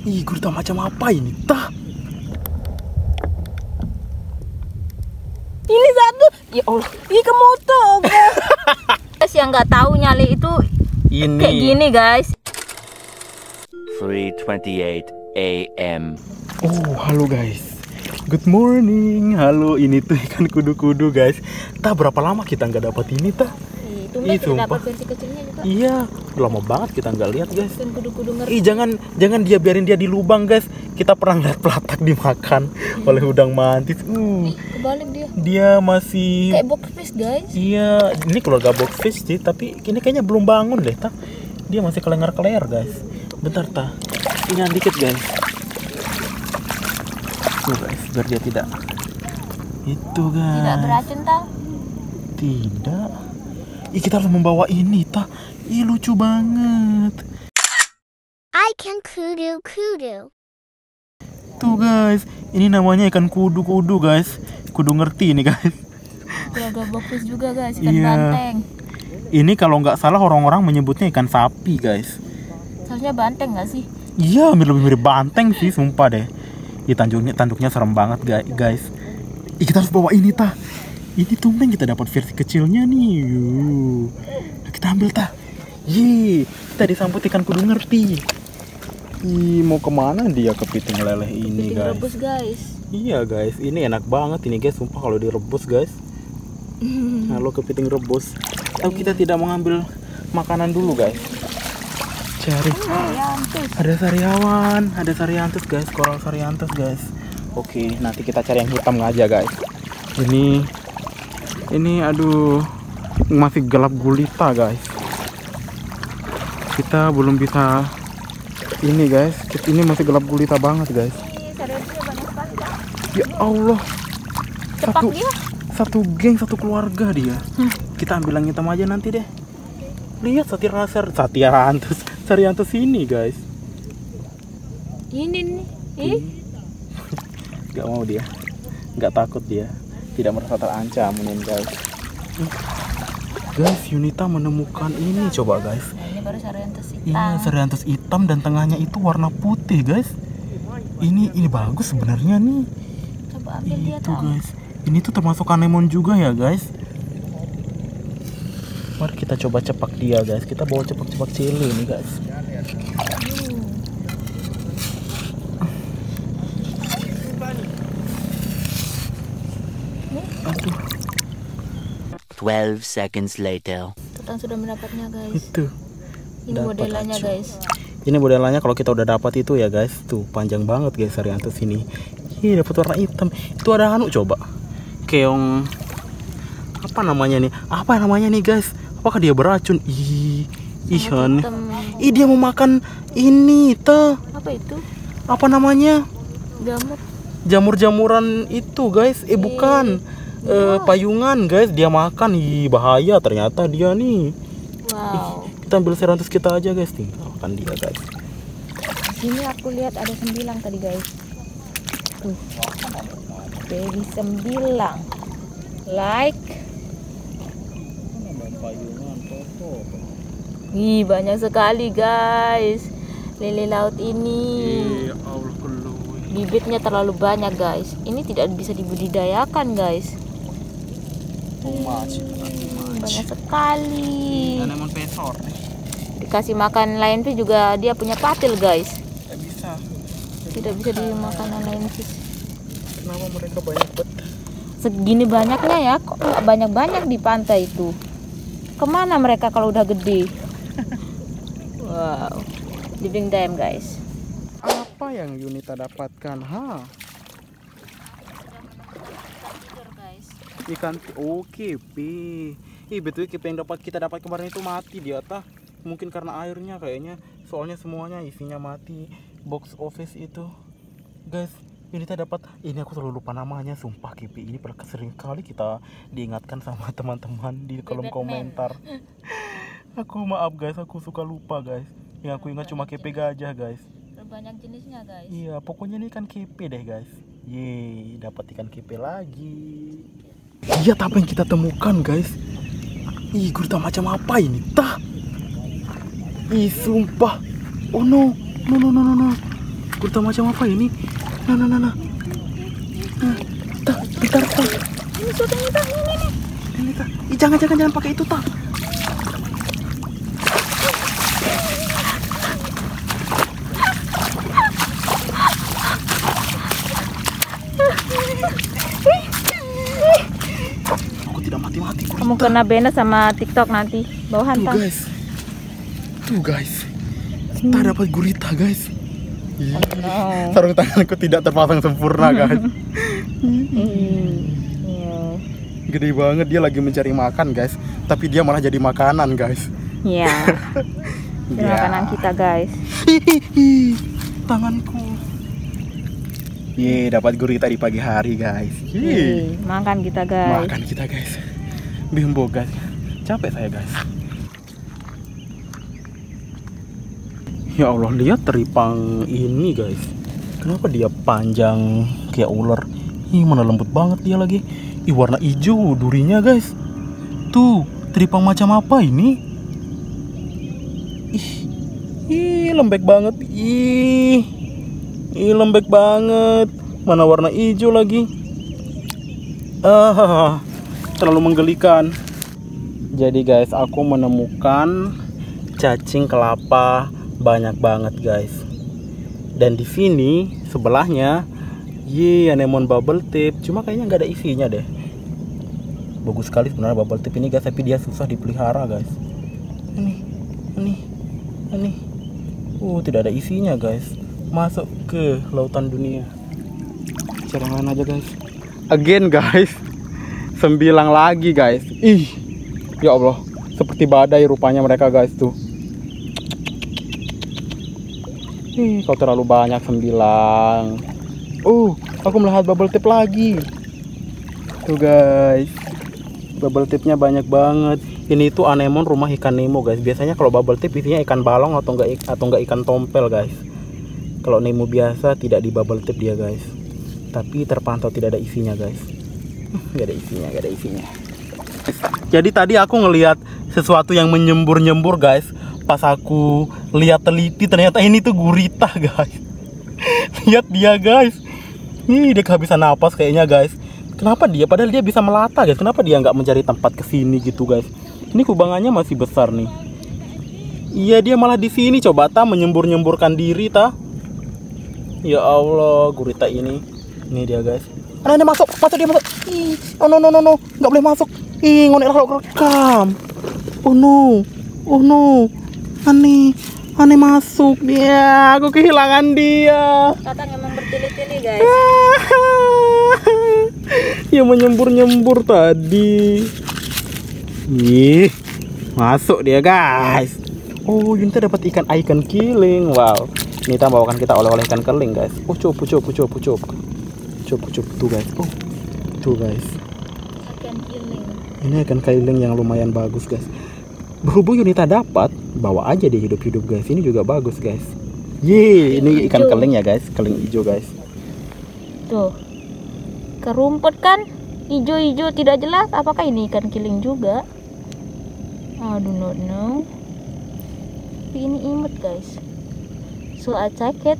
Ih, gurita macam apa ini, tah? Ini satu. Ya Allah, ini kemoto, guys. Guys, yang nggak tahu nyali itu Ini kayak gini, guys. 3:28 a.m. Oh, halo guys. Good morning. Halo, ini tuh ikan kudu-kudu, guys. Tah, berapa lama kita nggak dapat ini, tah? Tumben kita sumpah. dapat versi kecilnya juga. Iya, lama banget kita nggak lihat, guys. Ikan kudu-kudu ngerti. Ih, jangan dia biarin dia di lubang, guys. Kita pernah lihat pelatak dimakan oleh udang mantis. Kebalik dia. Dia masih Kayak boxfish, guys. Iya, ini keluarga boxfish sih, tapi ini kayaknya belum bangun deh, tah. Dia masih kelengar-keler, guys. Bentar, tah. Ini dikit, guys. Tuh, guys, biar dia tidak. Itu, guys. Tidak beracun, tau? Tidak. Ih, kita harus membawa ini, tah. Ih, lucu banget. I can kudu. Tuh, guys. Ini namanya ikan kudu-kudu, guys. Kudu ngerti ini, guys. Keluarga boxfish juga, guys. Ikan Iya. banteng. Ini kalau nggak salah orang-orang menyebutnya ikan sapi, guys. Seharusnya banteng nggak sih? Iya, lebih mirip banteng sih, sumpah deh. Ih, tanduknya serem banget, guys. Ih, kita harus bawa ini, tah. Ini tumben kita dapat versi kecilnya nih. Yuh. Kita ambil, tah. Ye, kita disambut ikan kudu ngerti. Ih, mau kemana dia kepiting leleh ini, Kepiting guys? rebus, guys. Iya, guys. Ini enak banget ini, guys. Sumpah kalau direbus, guys. Halo, kepiting rebus. Tahu kita tidak mengambil makanan dulu, guys. Cari. Ada sariantus, guys. Koral sariantus, guys. Oke, nanti kita cari yang hitam aja, guys. Ini aduh, masih gelap gulita, guys. Kita belum bisa ini, guys. Ini masih gelap gulita banget, guys. Ini sariantusnya banyak sekali, guys. Ya Allah. Cepak dia. Satu geng, satu keluarga dia. Kita ambil yang hitam aja nanti deh. Lihat sariantus ini, guys. Ini nih. Ih, Gak mau dia, gak takut dia, tidak merasa terancam ini, guys. Guys, Yunita menemukan ini, coba, guys. nah ini baru sariantus hitam. Iya, sariantus hitam dan tengahnya itu warna putih, guys. Ini bagus sebenarnya nih. Coba ambil dia, Itu, tau. guys. Ini tuh termasuk anemon juga ya, guys. Mari kita coba cepak dia, guys. Kita bawa cepak-cepak cili nih, guys. Aduh, 12 seconds later. Tutang sudah mendapatnya, guys. itu. Ini Dapat modelannya, acu. guys. Ini modelannya kalau kita udah dapat itu ya, guys. Tuh, panjang banget, guys, sariantus ini. Ih, dapat warna hitam. Itu ada anu, coba. Keong. Apa namanya nih, guys? Apakah dia beracun? Ih, aneh. Hitam. Ih, dia mau makan ini, tuh. Apa itu? Apa namanya? Jamur. Jamur-jamuran itu, guys. Bukan. Payungan, guys. Dia makan. Ih, bahaya ternyata dia nih. Wow. Kita ambil sariantus kita aja, guys. Tinggalkan dia, guys. Ini aku lihat ada 9 tadi, guys. Tuh. Baby 9. Like. Ih, banyak sekali, guys. Lele laut ini. Allah, Bibitnya terlalu banyak, guys. Ini tidak bisa dibudidayakan, guys. Banyak sekali. Anemon pesor. Dikasih makan lain fish juga dia punya patil, guys. Gak bisa. Tidak bisa dimakan lain fish. Kenapa mereka banyak bet? Segini banyaknya ya, kok nggak banyak-banyak di pantai itu. Kemana mereka kalau udah gede? Wow, living them, guys. Apa yang Yunita dapatkan? Ikan kepe. Betul kepe yang kita dapat kemarin itu mati dia, tah. Mungkin karena airnya kayaknya. Soalnya semuanya isinya mati. Box office itu, guys. Yunita dapat. Ini aku selalu lupa namanya, sumpah. Kepe ini pernah sering kali kita diingatkan sama teman-teman di kolom komentar. Aku maaf, guys, aku suka lupa, guys. Yang aku ingat cuma kepe gajah, guys. Banyak jenisnya, guys. Iya, pokoknya ini ikan kepe deh, guys. Yeay, dapat ikan kepe lagi. Lihat apa yang kita temukan, guys. Ih, gurita macam apa ini, tah? Ih, sumpah. Oh no. Gurita macam apa ini? Nah. Tah, bentar, tah. Ini syuting tah, ini. Ini tah. Ih, jangan pakai itu, tah. Aku tidak mati-mati. Kamu kena banned sama TikTok nanti. Bawahan tah. Tuh guys. Kita dapat gurita guys. No. Sarung tanganku tidak terpasang sempurna guys. Iya. Gede banget, dia lagi mencari makan guys. Tapi dia malah jadi makanan guys. Iya. Ini makanan kita guys. Tanganku. Dapat gurita di pagi hari guys. Makan kita guys. Makan kita guys. Bimbo guys. Capek saya guys. Ya Allah, lihat teripang ini guys. Kenapa dia panjang kayak ular? Ih, mana lembut banget dia lagi. Ih, warna hijau durinya guys. Tuh, teripang macam apa ini? Ih, lembek banget. Ih, lembek banget. Mana warna hijau lagi? Terlalu menggelikan. Jadi guys, aku menemukan cacing kelapa banyak banget guys. Dan di sini sebelahnya anemon bubble tip, cuma kayaknya nggak ada isinya deh. Bagus sekali sebenarnya bubble tip ini guys, tapi dia susah dipelihara guys. Ini tidak ada isinya guys. Masuk ke lautan dunia. Cara main aja guys. Again guys, 9 lagi guys. Ih, ya Allah, seperti badai rupanya mereka guys tuh. Kau terlalu banyak 9. Aku melihat bubble tip lagi. Tuh guys, bubble tipnya banyak banget. Ini tuh anemon rumah ikan Nemo guys. Biasanya kalau bubble tip isinya ikan balong atau enggak ikan tompel guys. Kalau Nemo biasa tidak di bubble tip dia guys. Tapi terpantau tidak ada isinya guys. Gak ada isinya. Jadi tadi aku ngelihat sesuatu yang menyembur guys. Pas aku lihat teliti ternyata ini tuh gurita guys. Lihat dia guys. Dia kehabisan napas kayaknya guys. Kenapa dia? Padahal dia bisa melata guys. Kenapa dia nggak mencari tempat kesini gitu guys? Ini kubangannya masih besar nih. Iya, dia malah di sini coba menyembur-nyemburkan diri Ya Allah, gurita ini. Ini dia guys. Ini masuk dia masuk. Oh no, nggak boleh masuk. Ngonek rekam. Oh no. Aneh masuk dia. Aku kehilangan dia. Kadang emang bertili-tili guys. Ya menyembur tadi. Masuk dia guys. Oh, Yunita dapat ikan killing. Wow. Nita bawakan kita oleh-oleh ikan keling guys. Pucuk tuh guys. Tuh guys. Ikan killing. Ini ikan killing yang lumayan bagus guys. Berhubung Yunita dapat, bawa aja dia hidup-hidup guys. Ini juga bagus guys. Ini ikan keling ya guys, keling hijau guys. Tuh, kerumput kan, hijau-hijau tidak jelas. Apakah ini ikan killing juga? I do not know. Tapi ini imut guys. So I check it.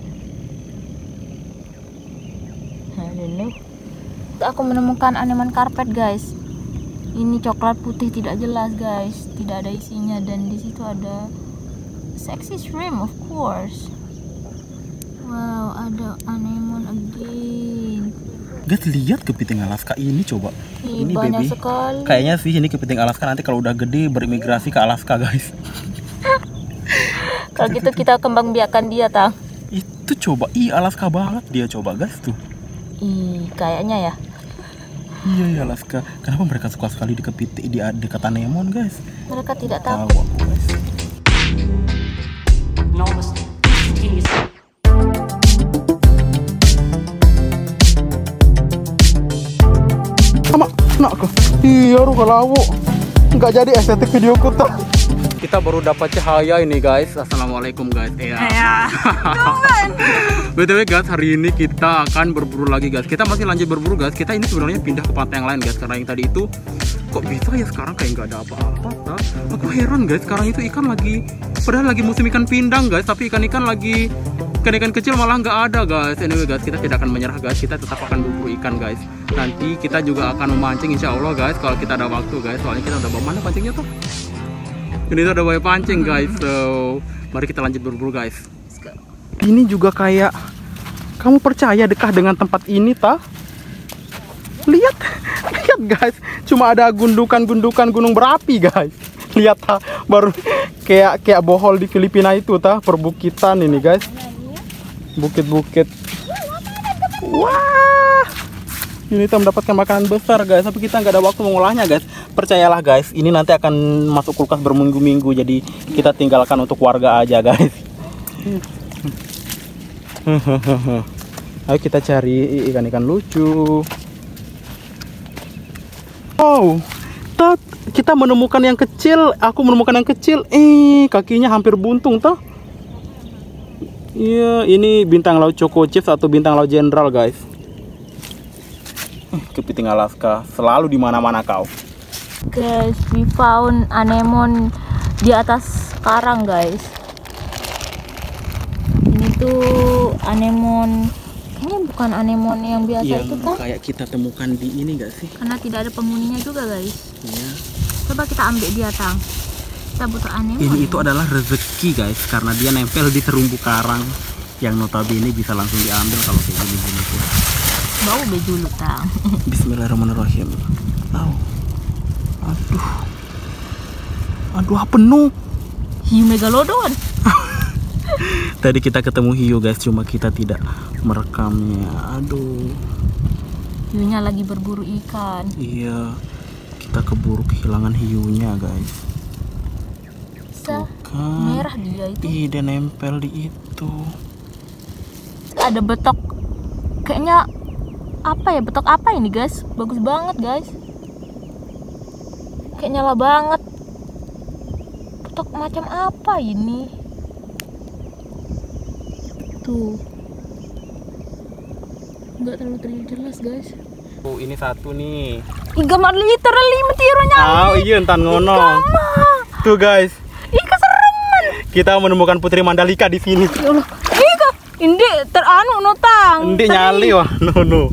I don't know. Aku menemukan anemon karpet guys. Ini coklat putih tidak jelas guys, tidak ada isinya, dan di situ ada sexy shrimp of course. Wow, ada anemon again. Guys, lihat kepiting Alaska ini coba. Ini banyak baby. Sekali. Kayaknya sih ini kepiting Alaska nanti kalau udah gede berimigrasi ke Alaska guys. Kalau gitu kita kembang biakan dia Itu coba, Alaska banget dia coba guys tuh. Kayaknya ya. Iya Alaska. Kenapa mereka suka sekali di dekat anemon guys? Mereka tidak tahu. Aku guys. Sama, nak aku. Iya, lu kalau nggak jadi estetik videoku kita baru dapat cahaya ini guys. Assalamualaikum guys. Ya. BTW guys, hari ini kita akan berburu lagi guys. Kita masih lanjut berburu guys. Kita ini sebenarnya pindah ke pantai yang lain guys, karena yang tadi itu kok bisa ya sekarang kayak nggak ada apa-apa. Aku heran guys, sekarang itu ikan lagi, padahal lagi musim ikan pindang guys, tapi ikan-ikan kecil malah nggak ada guys. Anyway guys, kita tidak akan menyerah guys. Kita tetap akan berburu ikan guys. Nanti kita juga akan memancing insya Allah guys, kalau kita ada waktu guys. Soalnya kita udah bawa mana pancingnya tuh? Ini tuh ada bawa pancing guys. So mari kita lanjut berburu guys. Ini juga kayak, kamu percaya dekah dengan tempat ini tah? Lihat guys, cuma ada gundukan gunung berapi guys. Lihat tah, baru kayak bohol di Filipina itu tah, perbukitan ini guys. Bukit-bukit. Wah, ini kita mendapatkan makanan besar guys, tapi kita nggak ada waktu mengolahnya guys. Percayalah guys, ini nanti akan masuk kulkas berminggu-minggu, jadi kita tinggalkan untuk warga aja guys. Ayo kita cari ikan-ikan lucu. Wow, kita menemukan yang kecil. Aku menemukan yang kecil. Kakinya hampir buntung toh. Iya, ini bintang laut Choco Chips atau bintang laut Jenderal guys. Kepiting Alaska selalu di mana-mana kau. Guys, we found anemon di atas karang guys. Ini tuh anemon, kayaknya bukan anemon yang biasa itu kan? Kayak kita temukan di ini gak sih? Karena tidak ada penghuninya juga guys. Iya. Coba kita ambil dia tang. Kita butuh anemon. Ini itu adalah rezeki guys, karena dia nempel di terumbu karang yang notabene bisa langsung diambil kalau kayak gini tuh. Bau bejuluk tang. Bismillahirrahmanirrahim. Aduh, penuh. Hiu megalodon. Tadi kita ketemu hiu guys, cuma kita tidak merekamnya. Aduh. Hiunya lagi berburu ikan. Iya, kita keburu kehilangan hiunya guys. Bisa Kan. merah dia itu. Dia nempel di itu. Ada betok. Kayaknya apa ya, betok apa ini guys? Bagus banget guys. Kayak nyala banget. Betok macam apa ini? Tuh. Nggak terlalu terlihat jelas guys. Oh, ini satu nih. Iga mah literally metironya. Oh iya, entan ngono. Tuh guys. Ih, kesereman. Kita menemukan Putri Mandalika di sini. Ya Allah. Indi teranu notang. Indi nyali wah, no.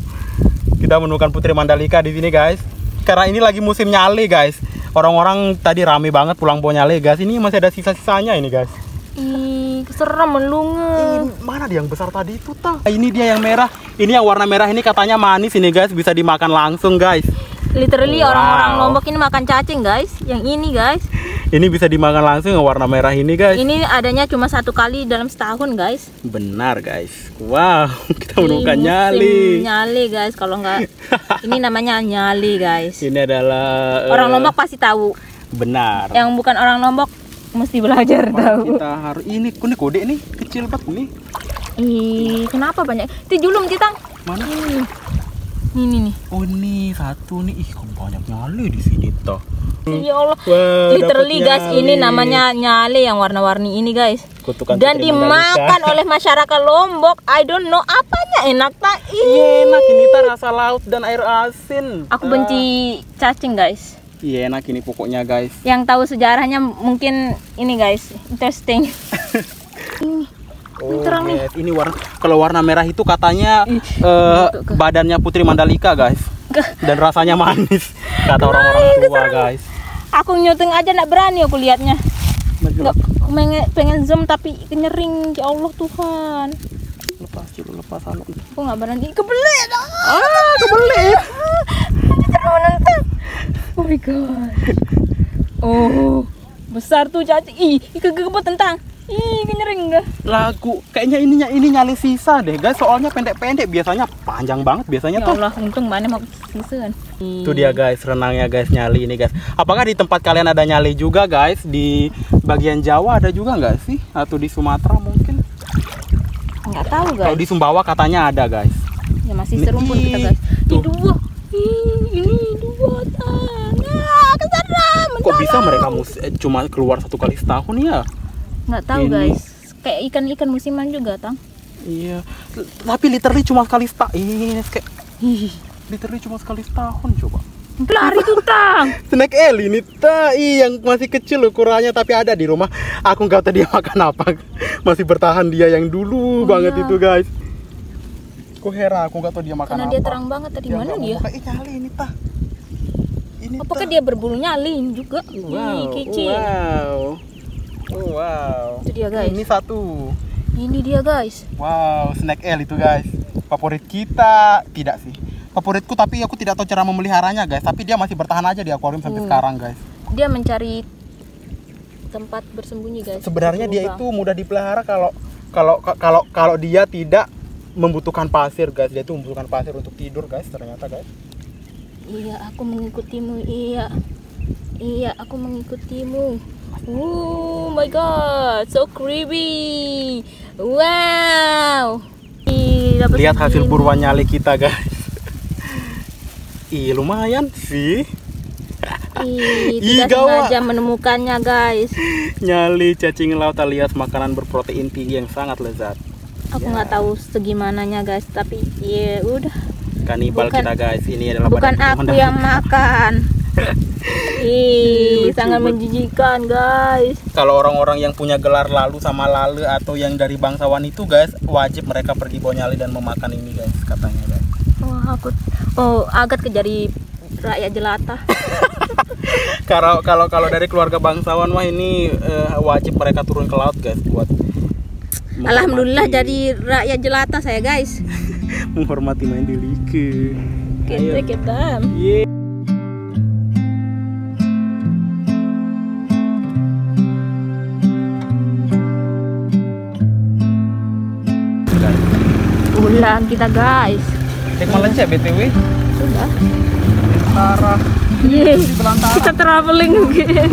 Kita menemukan Putri Mandalika di sini guys. Karena ini lagi musim nyale guys. Orang-orang tadi rame banget pulang bawa nyale guys. Ini masih ada sisa-sisanya ini guys. Ih, keserem melunge. Mana dia yang besar tadi itu tah? Ini dia yang merah. Ini yang warna merah ini katanya manis ini guys, bisa dimakan langsung guys. Literally Wow. orang-orang Lombok ini makan cacing guys. Yang ini guys. Ini bisa dimakan langsung yang warna merah ini guys. Ini adanya cuma 1 kali dalam setahun guys. Benar guys. Wow, kita menemukan Ini musim nyali. Nyali guys, kalau nggak ini namanya nyali guys. Ini adalah Orang Lombok pasti tahu. benar. Yang bukan orang Lombok mesti belajar tahu. Kita harus ini kode nih kecil banget nih. Ih, kenapa banyak? Itu julum Citang. Mana? Ini nih. Oh ini satu nih. Ih, kok banyak nyali di sini toh. Ya Allah. Wah, Literally dapet guys, nyali. ini namanya nyale yang warna-warni ini guys. Kutukan Dan Putri dimakan Mandalika. oleh masyarakat Lombok. I don't know apanya enak tak? Iya enak ini tah rasa laut dan air asin. Aku benci cacing guys. Iya enak ini pokoknya guys. Yang tahu sejarahnya mungkin ini guys, interesting. Ini Oh, terang nih. guys, ini warna, kalau warna merah itu katanya badannya Putri Mandalika guys. Dan rasanya manis kata orang-orang tua guys. Aku nyuting aja nggak berani aku lihatnya. Nggak, aku pengen zoom tapi nyering, ya Allah Tuhan. Lepas dulu, lepas anu. Aku nggak berani. Kebelet. Kebelet. Oh my god. Oh, besar tuh cacing. Ih, kegepet tentang. Ih, nyering enggak? Lagu kayaknya ini nyali sisa deh guys, soalnya pendek-pendek, biasanya panjang banget biasanya Ya tuh. Allah, untung mana mau sisa kan. Itu dia guys, renangnya guys, nyali ini guys. Apakah di tempat kalian ada nyali juga guys? Di bagian Jawa ada juga nggak sih? Atau di Sumatera mungkin? Nggak tahu guys. Kalau di Sumbawa katanya ada guys. Ya masih serumpun kita guys. Tuh. Ini dua. Ini dua tang. Ah, keseram. Kok kok bisa mereka cuma keluar 1 kali setahun ya? Nggak tahu Ini. guys. Kayak ikan-ikan musiman juga, Tang. Iya, tapi literally cuma sekali setahun. Ini kayak Ih, literally cuma sekali setahun coba. lari tuh, Tang. Snack L ini yang masih kecil ukurannya tapi ada di rumah. Aku nggak tahu dia makan apa. Masih bertahan dia yang dulu banget iya. itu guys. Kok heran aku nggak tahu dia makan Karena apa. dia terang banget tadi. Dia Mana nggak mau dia? makan. Nyali ini Ini Apakah dia berbulu nyalin juga? Wow, Ih, kecil. wow. Itu dia guys. Ini satu. Ini dia guys. Wow, Snack L itu guys. Favorit kita tidak sih. Favoritku tapi aku tidak tahu cara memeliharanya guys. Tapi dia masih bertahan aja di akuarium sampai sekarang guys. Dia mencari tempat bersembunyi guys. Sebenarnya dia Lubang. itu mudah dipelihara kalau dia tidak membutuhkan pasir guys. Dia itu membutuhkan pasir untuk tidur guys ternyata guys. Iya, aku mengikutimu. Iya. Iya, aku mengikutimu. Oh my god, so creepy. Wow. Ih, dapat Lihat hasil segini. buruan nyali kita guys. Ih, lumayan sih. Ih, Ih, tidak gawat. sengaja menemukannya guys. Nyali cacing laut alias makanan berprotein tinggi yang sangat lezat. Aku nggak tahu segimananya guys, tapi ya udah. Kanibal Bukan- kita guys. Ini adalah Bukan badan aku yang makan. Ih, Lucu sangat banget. menjijikan guys. Kalau orang-orang yang punya gelar lalu sama lale atau yang dari bangsawan itu guys, wajib mereka pergi bawa nyali dan memakan ini guys katanya guys. Agak kejari rakyat jelata. Kalau dari keluarga bangsawan mah ini wajib mereka turun ke laut guys buat menghormati- Alhamdulillah jadi rakyat jelata saya guys. menghormati Mandalika. Kita. Yeay. Ulang kita guys. Cek malah cek BTW. Sudah. Antara Yeay. di belantara. Kita traveling again.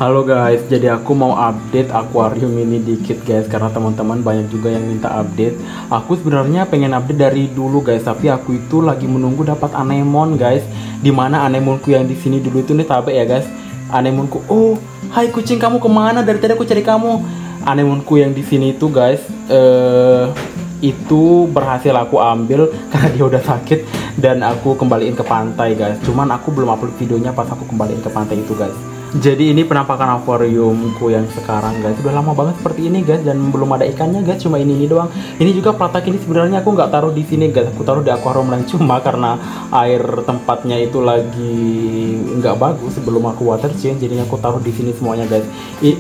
Halo guys, jadi aku mau update akuarium ini dikit guys karena teman-teman banyak juga yang minta update. Aku sebenarnya pengen update dari dulu guys, tapi aku itu lagi menunggu dapat anemon guys. Dimana anemonku yang di sini dulu itu nih tabe ya guys. Anemonku, oh, hai kucing kamu kemana? Dari tadi aku cari kamu. Anemonku yang di sini itu guys, itu berhasil aku ambil karena dia udah sakit dan aku kembaliin ke pantai guys. Cuman aku belum upload videonya pas aku kembaliin ke pantai itu guys. Jadi ini penampakan akuariumku yang sekarang guys. Udah lama banget seperti ini guys dan belum ada ikannya guys. Cuma ini doang. Ini juga pelatak ini sebenarnya aku nggak taruh di sini guys. Aku taruh di akuarium lain cuma karena air tempatnya itu lagi nggak bagus sebelum aku water change. Jadinya aku taruh di sini semuanya guys.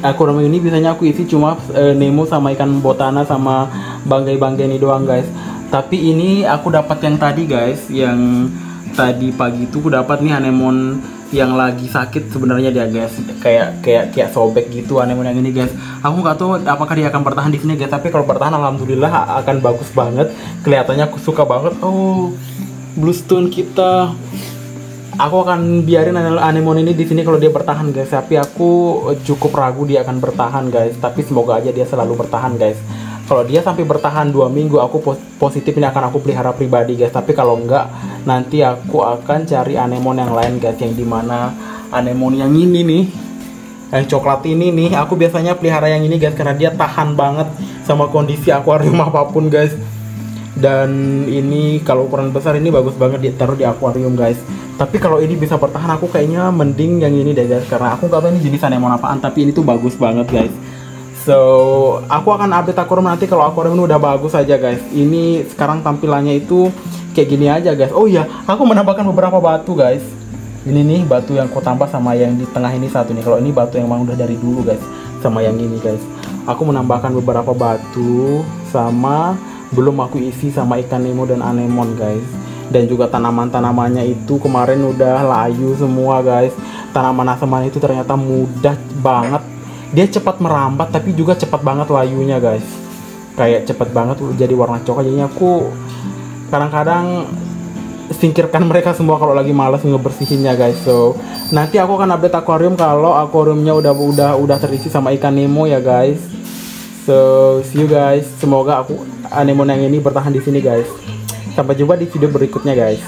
Akuarium ini biasanya aku isi cuma Nemo sama ikan botana sama banggai-banggai ini doang guys. Tapi ini aku dapat yang tadi guys. Yang tadi pagi itu aku dapat nih anemon yang lagi sakit sebenarnya dia guys, kayak sobek gitu anemon yang ini guys. Aku nggak tahu apakah dia akan bertahan di sini guys, tapi kalau bertahan alhamdulillah akan bagus banget. Kelihatannya aku suka banget. Oh, bluestone kita. Aku akan biarin anemon ini di sini kalau dia bertahan guys, tapi aku cukup ragu dia akan bertahan guys. Tapi semoga aja dia selalu bertahan guys. Kalau dia sampai bertahan 2 minggu aku positif ini akan aku pelihara pribadi guys. Tapi kalau enggak nanti aku akan cari anemon yang lain guys, yang dimana anemon yang ini nih, yang coklat ini nih, aku biasanya pelihara yang ini guys karena dia tahan banget sama kondisi akuarium apapun guys. Dan ini kalau ukuran besar ini bagus banget ditaruh di akuarium guys. Tapi kalau ini bisa bertahan aku kayaknya mending yang ini deh guys, karena aku nggak tahu ini jenis anemon apaan tapi ini tuh bagus banget guys. So, aku akan update akuarium nanti kalau akuarium ini udah bagus aja guys. Ini sekarang tampilannya itu kayak gini aja guys. Oh iya, aku menambahkan beberapa batu guys. Ini nih batu yang aku tambah sama yang di tengah ini satu nih. Kalau ini batu yang memang udah dari dulu guys, sama yang ini guys. Aku menambahkan beberapa batu sama belum aku isi sama ikan Nemo dan anemon guys. Dan juga tanaman-tanamannya itu kemarin udah layu semua guys. Tanaman-tanaman itu ternyata mudah banget. Dia cepat merambat tapi juga cepat banget layunya guys. Kayak cepat banget jadi warna coklat. Jadinya aku kadang-kadang singkirkan mereka semua kalau lagi malas ngebersihinnya guys. So nanti aku akan update akuarium kalau akuariumnya udah terisi sama ikan Nemo ya guys. So see you guys, semoga anemon yang ini bertahan di sini guys. Sampai jumpa di video berikutnya guys.